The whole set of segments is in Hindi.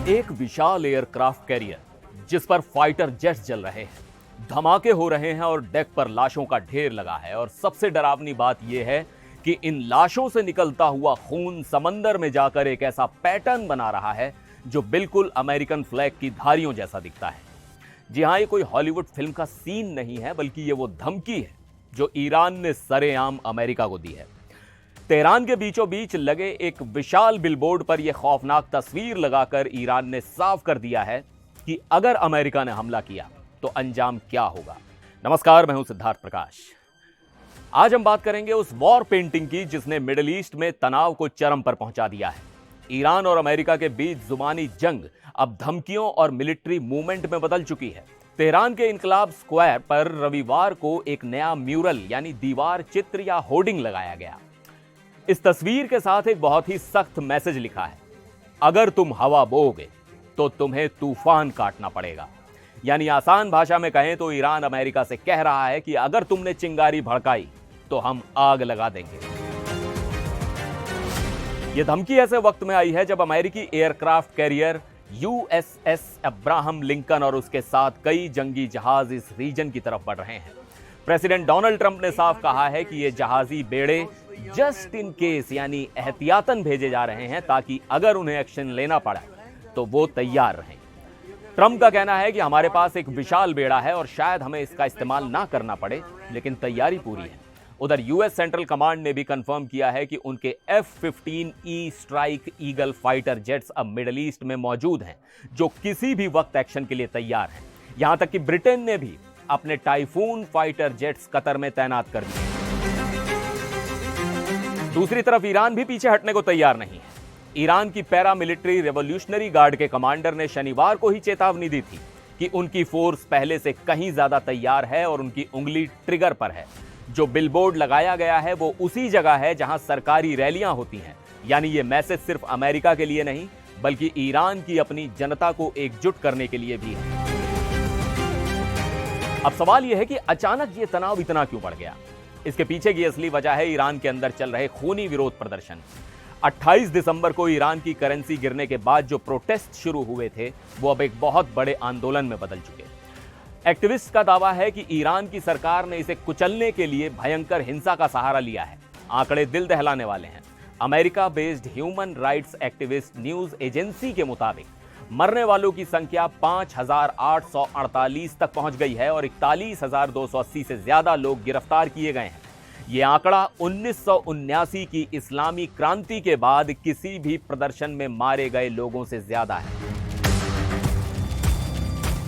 एक विशाल एयरक्राफ्ट कैरियर जिस पर फाइटर जेट्स चल रहे हैं, धमाके हो रहे हैं और डेक पर लाशों का ढेर लगा है। और सबसे डरावनी बात यह है कि इन लाशों से निकलता हुआ खून समंदर में जाकर एक ऐसा पैटर्न बना रहा है जो बिल्कुल अमेरिकन फ्लैग की धारियों जैसा दिखता है। जी हां, ये कोई हॉलीवुड फिल्म का सीन नहीं है, बल्कि ये वो धमकी है जो ईरान ने सरेआम अमेरिका को दी है। तेहरान के बीचों बीच लगे एक विशाल बिलबोर्ड पर यह खौफनाक तस्वीर लगाकर ईरान ने साफ कर दिया है कि अगर अमेरिका ने हमला किया तो अंजाम क्या होगा। नमस्कार, मैं हूं सिद्धार्थ प्रकाश। आज हम बात करेंगे उस वॉर पेंटिंग की जिसने मिडिल ईस्ट में तनाव को चरम पर पहुंचा दिया है। ईरान और अमेरिका के बीच जुबानी जंग अब धमकियों और मिलिट्री मूवमेंट में बदल चुकी है। तेहरान के इनकलाब स्क्वायर पर रविवार को एक नया म्यूरल यानी दीवार चित्र या होर्डिंग लगाया गया। इस तस्वीर के साथ एक बहुत ही सख्त मैसेज लिखा है, अगर तुम हवा बोओगे तो तुम्हें तूफान काटना पड़ेगा। यानी आसान भाषा में कहें तो ईरान अमेरिका से कह रहा है कि अगर तुमने चिंगारी भड़काई तो हम आग लगा देंगे। यह धमकी ऐसे वक्त में आई है जब अमेरिकी aircraft carrier USS Abraham Lincoln और उसके साथ कई जंगी जहाज इस रीजन की तरफ बढ़ रहे हैं। प्रेसिडेंट डोनाल्ड ट्रंप ने साफ कहा है कि ये जहाजी बेड़े जस्ट इन केस यानी एहतियातन भेजे जा रहे हैं ताकि अगर उन्हें एक्शन लेना पड़ा तो वो तैयार रहें। ट्रंप का कहना है कि हमारे पास एक विशाल बेड़ा है और शायद हमें इसका इस्तेमाल ना करना पड़े, लेकिन तैयारी पूरी है। उधर यूएस सेंट्रल कमांड ने भी कंफर्म किया है कि उनके F-15E strike eagle fighter jets अब मिडिल ईस्ट में मौजूद हैं, जो किसी भी वक्त एक्शन के लिए तैयार हैं। यहां तक कि ब्रिटेन ने भी अपने टाइफून फाइटर जेट्स कतर में तैनात कर दिए। दूसरी तरफ ईरान भी पीछे हटने को तैयार नहीं है। ईरान की पैरामिलिट्री रेवोल्यूशनरी गार्ड के कमांडर ने शनिवार को ही चेतावनी दी थी कि उनकी फोर्स पहले से कहीं ज्यादा तैयार है और उनकी उंगली ट्रिगर पर है। जो बिलबोर्ड लगाया गया है वो उसी जगह है जहां सरकारी रैलियां होती हैं। यानी ये मैसेज सिर्फ अमेरिका के लिए नहीं, बल्कि ईरान की अपनी जनता को एकजुट करने के लिए भी है। अब सवाल यह है कि अचानक ये तनाव इतना क्यों बढ़ गया। इसके पीछे की असली वजह है ईरान के अंदर चल रहे खूनी विरोध प्रदर्शन। 28 दिसंबर को ईरान की करेंसी गिरने के बाद जो प्रोटेस्ट शुरू हुए थे वो अब एक बहुत बड़े आंदोलन में बदल चुके। एक्टिविस्ट का दावा है कि ईरान की सरकार ने इसे कुचलने के लिए भयंकर हिंसा का सहारा लिया है। आंकड़े दिल दहलाने वाले हैं। America based human rights activist news agency के मुताबिक मरने वालों की संख्या 5,848 तक पहुंच गई है और 41,280 से ज्यादा लोग गिरफ्तार किए गए हैं। यह आंकड़ा 1979 की इस्लामी क्रांति के बाद किसी भी प्रदर्शन में मारे गए लोगों से ज्यादा है।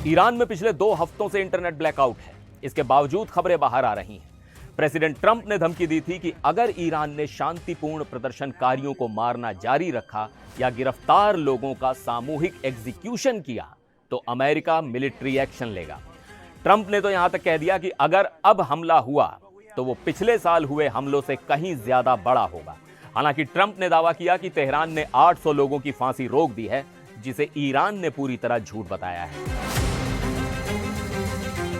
ईरान में पिछले 2 हफ्तों से इंटरनेट ब्लैकआउट है। इसके बावजूद खबरें बाहर आ रही हैं। प्रेसिडेंट ट्रंप ने धमकी दी थी कि अगर ईरान ने शांतिपूर्ण प्रदर्शनकारियों को मारना जारी रखा या गिरफ्तार लोगों का सामूहिक एग्जीक्यूशन किया तो अमेरिका मिलिट्री एक्शन लेगा। ट्रंप ने तो यहां तक कह दिया कि अगर अब हमला हुआ तो वो पिछले साल हुए हमलों से कहीं ज्यादा बड़ा होगा। हालांकि ट्रंप ने दावा किया कि तेहरान ने 800 लोगों की फांसी रोक दी है, जिसे ईरान ने पूरी तरह झूठ बताया है।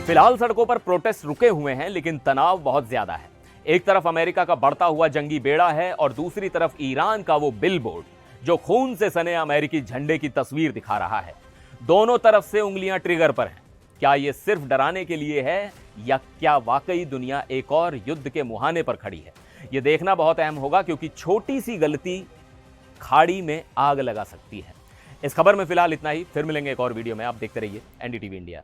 फिलहाल सड़कों पर प्रोटेस्ट रुके हुए हैं, लेकिन तनाव बहुत ज्यादा है। एक तरफ अमेरिका का बढ़ता हुआ जंगी बेड़ा है और दूसरी तरफ ईरान का वो बिलबोर्ड जो खून से सने अमेरिकी झंडे की तस्वीर दिखा रहा है। दोनों तरफ से उंगलियां ट्रिगर पर हैं। क्या यह सिर्फ डराने के लिए है या क्या वाकई दुनिया एक और युद्ध के मुहाने पर खड़ी है? यह देखना बहुत अहम होगा, क्योंकि छोटी सी गलती खाड़ी में आग लगा सकती है। इस खबर में फिलहाल इतना ही। फिर मिलेंगे एक और वीडियो में। आप देखते रहिए NDTV इंडिया।